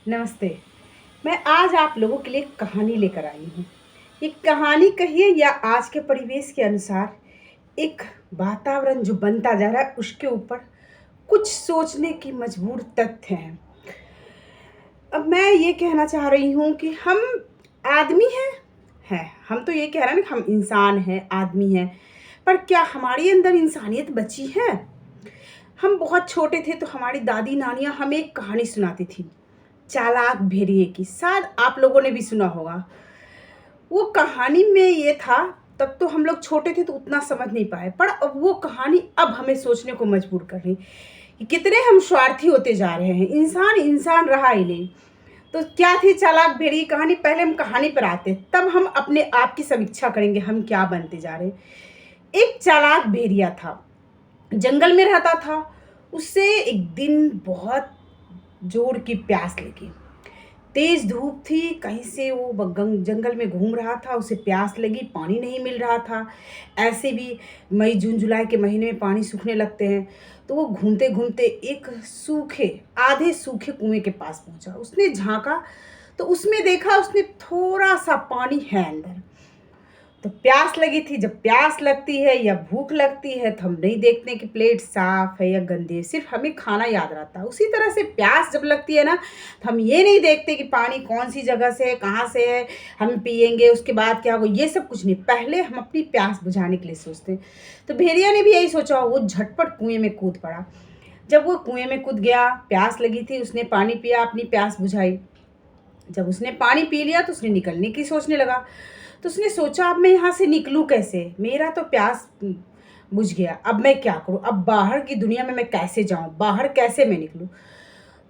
नमस्ते। मैं आज आप लोगों के लिए एक कहानी लेकर आई हूँ। ये कहानी कहिए या आज के परिवेश के अनुसार एक वातावरण जो बनता जा रहा है उसके ऊपर कुछ सोचने की मजबूर तथ्य हैं। अब मैं ये कहना चाह रही हूँ कि हम आदमी हैं। हम तो ये कह रहे हैं ना कि हम इंसान हैं, आदमी हैं। पर क्या हमारे अंदर इंसानियत बची है? हम बहुत छोटे थे तो हमारी दादी नानियाँ हमें एक कहानी सुनाती थी, चालाक भेड़िए की। शायद आप लोगों ने भी सुना होगा। वो कहानी में ये था, तब तो हम लोग छोटे थे तो उतना समझ नहीं पाए, पर अब वो कहानी अब हमें सोचने को मजबूर कर रही कि कितने हम स्वार्थी होते जा रहे हैं। इंसान इंसान रहा ही नहीं। तो क्या थी चालाक भेड़िए कहानी? पहले हम कहानी पर आते, तब हम अपने आप की समीक्षा करेंगे हम क्या बनते जा रहे हैं। एक चालाक भेड़िया था, जंगल में रहता था। उससे एक दिन बहुत जोर की प्यास लगी। तेज धूप थी, कहीं से वो जंगल में घूम रहा था, उसे प्यास लगी, पानी नहीं मिल रहा था। ऐसे भी मई जून जुलाई के महीने में पानी सूखने लगते हैं। तो वो घूमते घूमते एक आधे सूखे कुएं के पास पहुंचा। उसने झांका तो उसमें देखा, उसने थोड़ा सा पानी है अंदर। तो प्यास लगी थी। जब प्यास लगती है या भूख लगती है तो हम नहीं देखते कि प्लेट साफ है या गंदी है, सिर्फ हमें खाना याद रहता है। उसी तरह से प्यास जब लगती है ना, तो हम ये नहीं देखते कि पानी कौन सी जगह से है, कहाँ से है, हम पिएंगे उसके बाद क्या होगा, ये सब कुछ नहीं। पहले हम अपनी प्यास बुझाने के लिए सोचते हैं। तो भेड़िया ने भी यही सोचा, वो झटपट कुएं में कूद पड़ा। जब वो कुएं में कूद गया, प्यास लगी थी, उसने पानी पिया, अपनी प्यास बुझाई। जब उसने पानी पी लिया तो उसने निकलने की सोचने लगा। तो उसने सोचा, अब मैं यहाँ से निकलूँ कैसे? मेरा तो प्यास बुझ गया, अब मैं क्या करूँ? अब बाहर की दुनिया में मैं कैसे जाऊँ? बाहर कैसे मैं निकलूँ?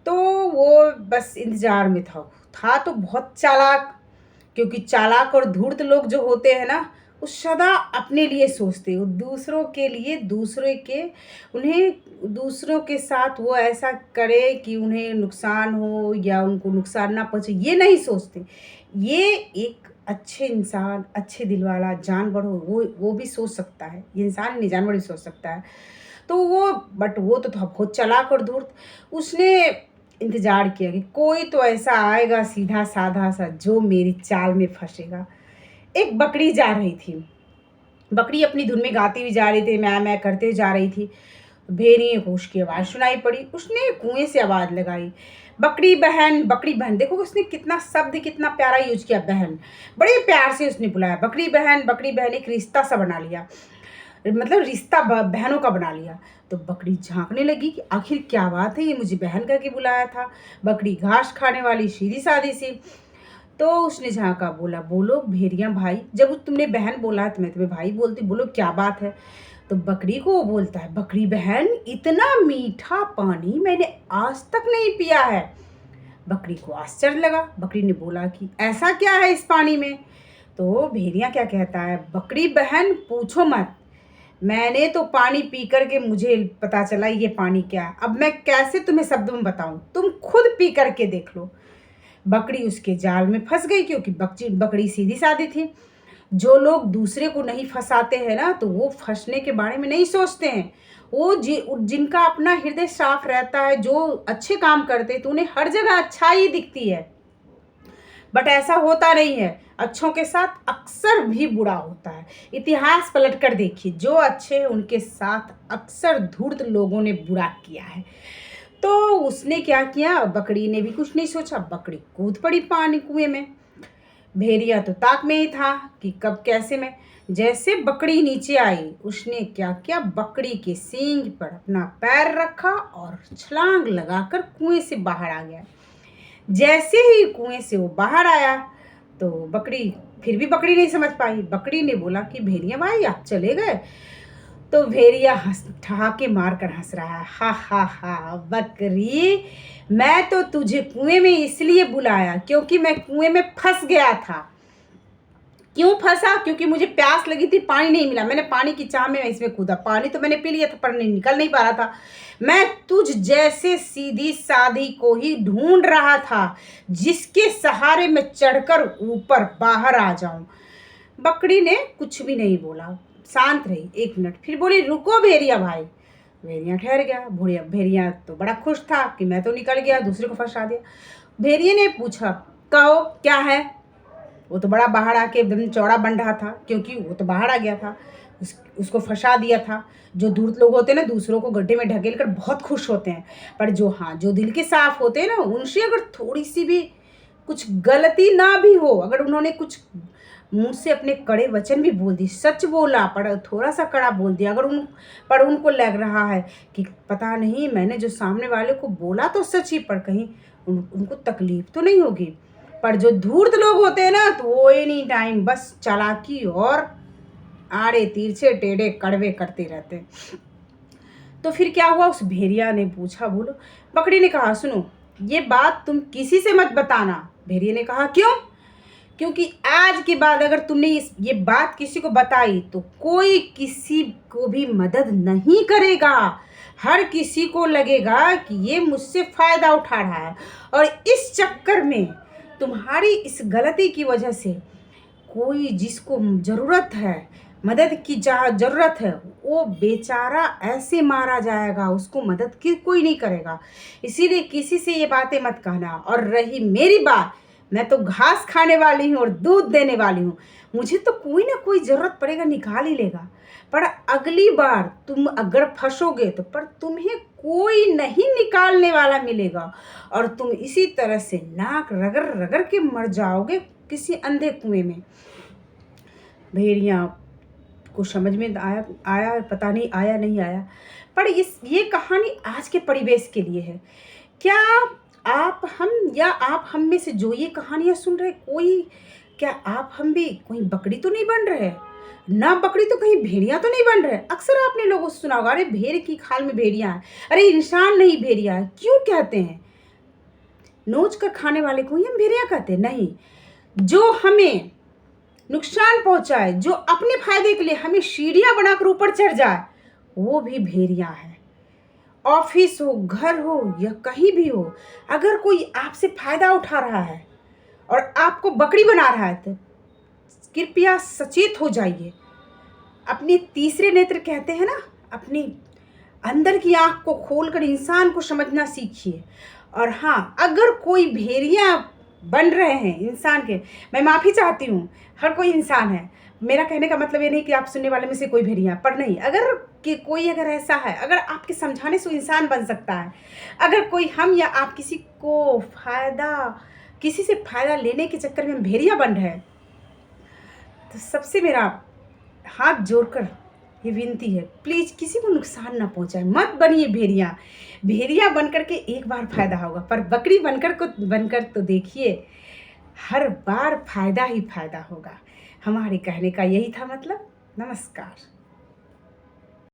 तो वो बस इंतज़ार में था तो बहुत चालाक। क्योंकि चालाक और धूर्त लोग जो होते हैं ना, वो सदा अपने लिए सोचते हैं, वो दूसरों के लिए, दूसरों के साथ वो ऐसा करे कि उन्हें नुकसान हो या उनको नुकसान ना पहुँचे, ये नहीं सोचते। ये एक अच्छे इंसान, अच्छे दिल वाला जानवर हो, वो भी सोच सकता है। ये इंसान नहीं, जानवर भी सोच सकता है। तो वो तो था बहुत चालाक और धूर्त। उसने इंतज़ार किया कि कोई तो ऐसा आएगा सीधा साधा सा जो मेरी चाल में फंसेगा। एक बकरी जा रही थी। बकरी अपनी धुन में गाती हुई जा रही थी, मैं करते हुए जा रही थी। भेड़िए को उसकी आवाज़ सुनाई पड़ी। उसने कुएं से आवाज़ लगाई, बकरी बहन, बकरी बहन। देखो उसने कितना शब्द, कितना प्यारा यूज किया, बहन। बड़े प्यार से उसने बुलाया, बकरी बहन, बकरी बहन। एक रिश्ता सा बना लिया, मतलब रिश्ता बहनों का बना लिया। तो बकरी झांकने लगी कि आखिर क्या बात है, ये मुझे बहन करके बुलाया था। बकरी घास खाने वाली, सीधी सादी सी। तो उसने झांका, बोला, बोलो भेड़िया भाई, जब तुमने बहन बोला है तो मैं तुम्हें भाई बोलती, बोलो क्या बात है? तो बकरी को वो बोलता है, बकरी बहन, इतना मीठा पानी मैंने आज तक नहीं पिया है। बकरी को आश्चर्य लगा। बकरी ने बोला कि ऐसा क्या है इस पानी में? तो भेड़िया क्या कहता है, बकरी बहन पूछो मत, मैंने तो पानी पी कर के मुझे पता चला ये पानी क्या है। अब मैं कैसे तुम्हें शब्दों में बताऊं, तुम खुद पी करके देख लो। बकरी उसके जाल में फंस गई, क्योंकि बकरी सीधी सादी थी। जो लोग दूसरे को नहीं फंसाते हैं ना, तो वो फंसने के बारे में नहीं सोचते हैं। जिनका अपना हृदय साफ रहता है, जो अच्छे काम करते हैं, तो उन्हें हर जगह अच्छाई दिखती है। बट ऐसा होता नहीं है, अच्छों के साथ अक्सर भी बुरा होता है। इतिहास पलट कर देखिए, जो अच्छे हैं उनके साथ अक्सर धूर्त लोगों ने बुरा किया है। तो उसने क्या किया, बकरी ने भी कुछ नहीं सोचा, बकरी कूद पड़ी पानी कुएं में। भेड़िया तो ताक में ही था कि कब कैसे में। जैसे बकरी नीचे आई, उसने क्या किया, बकरी के सींग पर अपना पैर रखा और छलांग लगाकर कुएं से बाहर आ गया। जैसे ही कुएं से वो बाहर आया, तो फिर भी बकरी नहीं समझ पाई। बकरी ने बोला कि भेड़िया भाई आप चले गए? तो भेड़िया ठहाके मार कर हंस रहा है, हा हा हा, बकरी, मैं तो तुझे कुएं में इसलिए बुलाया क्योंकि मैं कुएं में फंस गया था। क्यों फंसा? क्योंकि मुझे प्यास लगी थी, पानी नहीं मिला। मैंने पानी की चाह में इसमें कूदा, पानी तो मैंने पी लिया था पर निकल नहीं पा रहा था। मैं तुझ जैसे सीधी सादी को ही ढूंढ रहा था, जिसके सहारे मैं चढ़कर ऊपर बाहर आ जाऊं। बकरी ने कुछ भी नहीं बोला, शांत रही। 1 मिनट, फिर बोली, रुको भेड़िया भाई, भेड़िया ठहर गया। भेड़िया भेड़िया तो बड़ा खुश था कि मैं तो निकल गया, दूसरे को फंसा दिया। भेड़िए ने पूछा, कहो क्या है? वो तो बड़ा बाहर आके एकदम चौड़ा बन रहा था, क्योंकि वो तो बाहर आ गया था, उसको फंसा दिया था। जो धूर्त लोग होते हैं ना, दूसरों को गड्ढे में ढकेल कर बहुत खुश होते हैं, पर जो दिल के साफ होते हैं ना, उनसे अगर थोड़ी सी भी कुछ गलती ना भी हो, अगर उन्होंने कुछ मुंह से अपने कड़े वचन भी बोल दिए, सच बोला पर थोड़ा सा कड़ा बोल दिया, अगर उनको लग रहा है कि पता नहीं मैंने जो सामने वाले को बोला तो सच ही, पर कहीं उनको तकलीफ तो नहीं होगी। पर जो धूर्त लोग होते हैं ना, तो वो एनी टाइम बस चालाकी और आड़े तिरछे टेढ़े कड़वे करते रहते हैं। तो फिर क्या हुआ, उस भेड़िया ने पूछा, बोलो। बकरी ने कहा, सुनो, ये बात तुम किसी से मत बताना। भेड़िए ने कहा, क्यों? क्योंकि आज के बाद अगर तुमने ये बात किसी को बताई तो कोई किसी को भी मदद नहीं करेगा। हर किसी को लगेगा कि ये मुझसे फायदा उठा रहा है, और इस चक्कर में तुम्हारी इस गलती की वजह से कोई जिसको ज़रूरत है, मदद की ज़रूरत है, वो बेचारा ऐसे मारा जाएगा, उसको मदद की कोई नहीं करेगा। इसीलिए किसी से ये बातें मत कहना। और रही मेरी बात, मैं तो घास खाने वाली हूँ और दूध देने वाली हूँ, मुझे तो कोई ना कोई ज़रूरत पड़ेगा, निकाल ही लेगा। पर अगली बार तुम अगर फंसोगे तो पर तुम्हें कोई नहीं निकालने वाला मिलेगा, और तुम इसी तरह से नाक रगड़ रगड़ के मर जाओगे किसी अंधे कुएं में। भेड़िया को समझ में आया, पता नहीं आया नहीं आया, पर ये कहानी आज के परिवेश के लिए है। क्या आप हम में से जो ये कहानियाँ सुन रहे, क्या आप हम भी कोई बकरी तो नहीं बन रहे? ना बकरी तो कहीं भेड़िया तो नहीं बन रहे? अक्सर आपने लोगों से सुना होगा, अरे भेड़ की खाल में भेड़िया है, अरे इंसान नहीं भेड़िया है। क्यों कहते हैं? नोच कर खाने वाले को ही हम भेड़िया कहते हैं? नहीं, जो हमें नुकसान पहुंचाए, जो अपने फायदे के लिए हमें सीढ़ियां बनाकर ऊपर चढ़ जाए, वो भी भेड़िया है। ऑफिस हो, घर हो या कहीं भी हो, अगर कोई आपसे फायदा उठा रहा है और आपको बकरी बना रहा है, तो कृपया सचेत हो जाइए। अपने तीसरे नेत्र कहते हैं ना, अपनी अंदर की आंख को खोलकर इंसान को समझना सीखिए। और हाँ, अगर कोई भेड़िया बन रहे हैं इंसान के, मैं माफ़ी चाहती हूँ, हर कोई इंसान है। मेरा कहने का मतलब ये नहीं कि आप सुनने वाले में से कोई भेड़िया, पर नहीं, अगर कि कोई अगर ऐसा है, अगर आपके समझाने से इंसान बन सकता है, अगर कोई हम या आप किसी से फ़ायदा लेने के चक्कर में हम भेड़िया बन रहे हैं, तो सबसे मेरा हाथ जोड़कर ये विनती है, प्लीज़ किसी को नुकसान ना पहुंचाए, मत बनिए भेड़िया। भेड़िया बनकर के एक बार फायदा होगा, पर बकरी बनकर तो देखिए, हर बार फायदा ही फायदा होगा। हमारे कहने का यही था मतलब। नमस्कार।